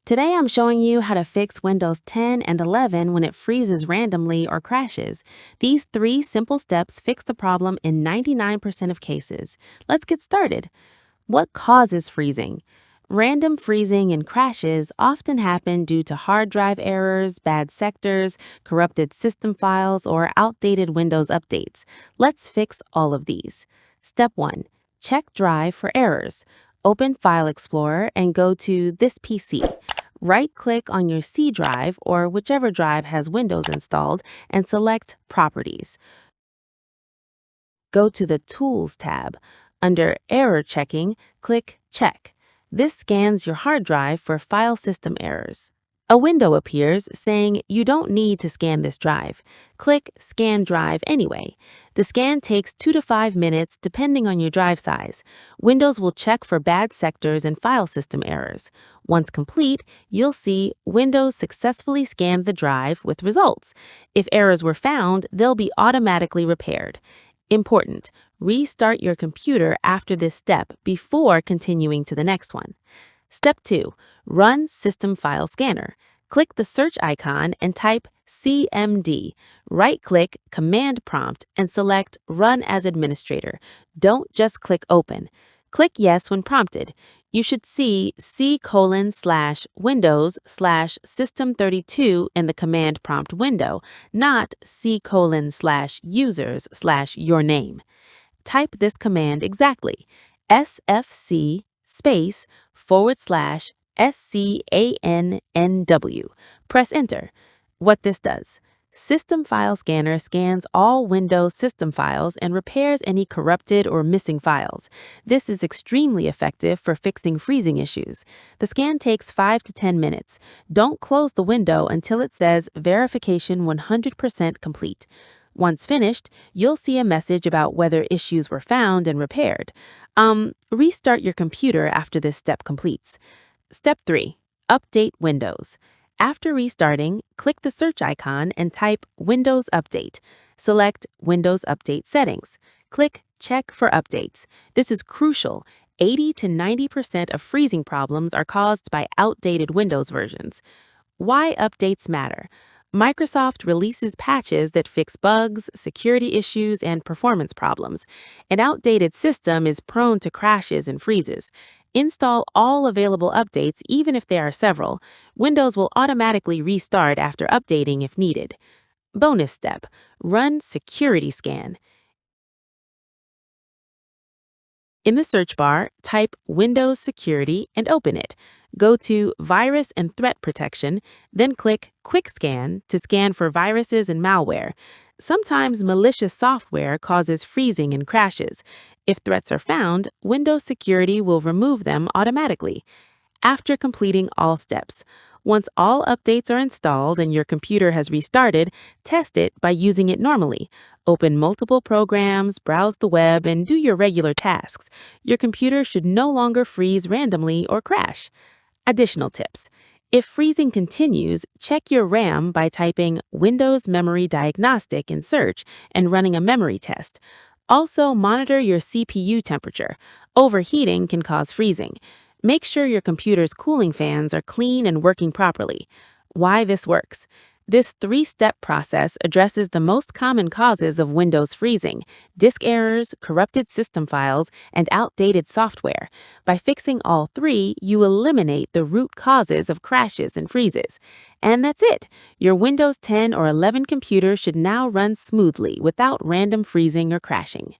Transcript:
Today I'm showing you how to fix Windows 10 and 11 when it freezes randomly or crashes. These three simple steps fix the problem in 99% of cases. Let's get started. What causes freezing? Random freezing and crashes often happen due to hard drive errors, bad sectors, corrupted system files, or outdated Windows updates. Let's fix all of these. Step 1. Check Drive for errors. Open File Explorer and go to This PC. Right-click on your C drive or whichever drive has Windows installed and select Properties. Go to the Tools tab. Under Error Checking, click Check. This scans your hard drive for file system errors. A window appears saying you don't need to scan this drive. Click Scan Drive anyway. The scan takes 2 to 5 minutes depending on your drive size. Windows will check for bad sectors and file system errors. Once complete, you'll see Windows successfully scanned the drive with results. If errors were found, they'll be automatically repaired. Important: restart your computer after this step before continuing to the next one. Step 2. Run System File Scanner. Click the search icon and type CMD. Right-click Command Prompt and select Run as Administrator. Don't just click Open. Click Yes when prompted. You should see C:/Windows/System32 in the command prompt window, not C:/users/your name. Type this command exactly: SFC /SCANNW. Press Enter. What this does: System File Scanner scans all Windows system files and repairs any corrupted or missing files. This is extremely effective for fixing freezing issues. The scan takes 5 to 10 minutes. Don't close the window until it says Verification 100% complete. Once finished, you'll see a message about whether issues were found and repaired. Restart your computer after this step completes. Step 3. Update Windows. After restarting, click the search icon and type Windows Update. Select Windows Update Settings. Click Check for Updates. This is crucial. 80 to 90% of freezing problems are caused by outdated Windows versions. Why updates matter? Microsoft releases patches that fix bugs, security issues, and performance problems. An outdated system is prone to crashes and freezes. Install all available updates even if there are several. Windows will automatically restart after updating if needed. Bonus step: run Security Scan. In the search bar, type Windows Security and open it. Go to Virus and Threat Protection, then click Quick Scan to scan for viruses and malware. Sometimes malicious software causes freezing and crashes. If threats are found, Windows Security will remove them automatically. After completing all steps, once all updates are installed and your computer has restarted, test it by using it normally. Open multiple programs, browse the web, and do your regular tasks. Your computer should no longer freeze randomly or crash. Additional tips: if freezing continues, check your RAM by typing Windows Memory Diagnostic in search and running a memory test. Also, monitor your CPU temperature. Overheating can cause freezing. Make sure your computer's cooling fans are clean and working properly. Why this works: this three-step process addresses the most common causes of Windows freezing: disk errors, corrupted system files, and outdated software. By fixing all three, you eliminate the root causes of crashes and freezes. And that's it! Your Windows 10 or 11 computer should now run smoothly without random freezing or crashing.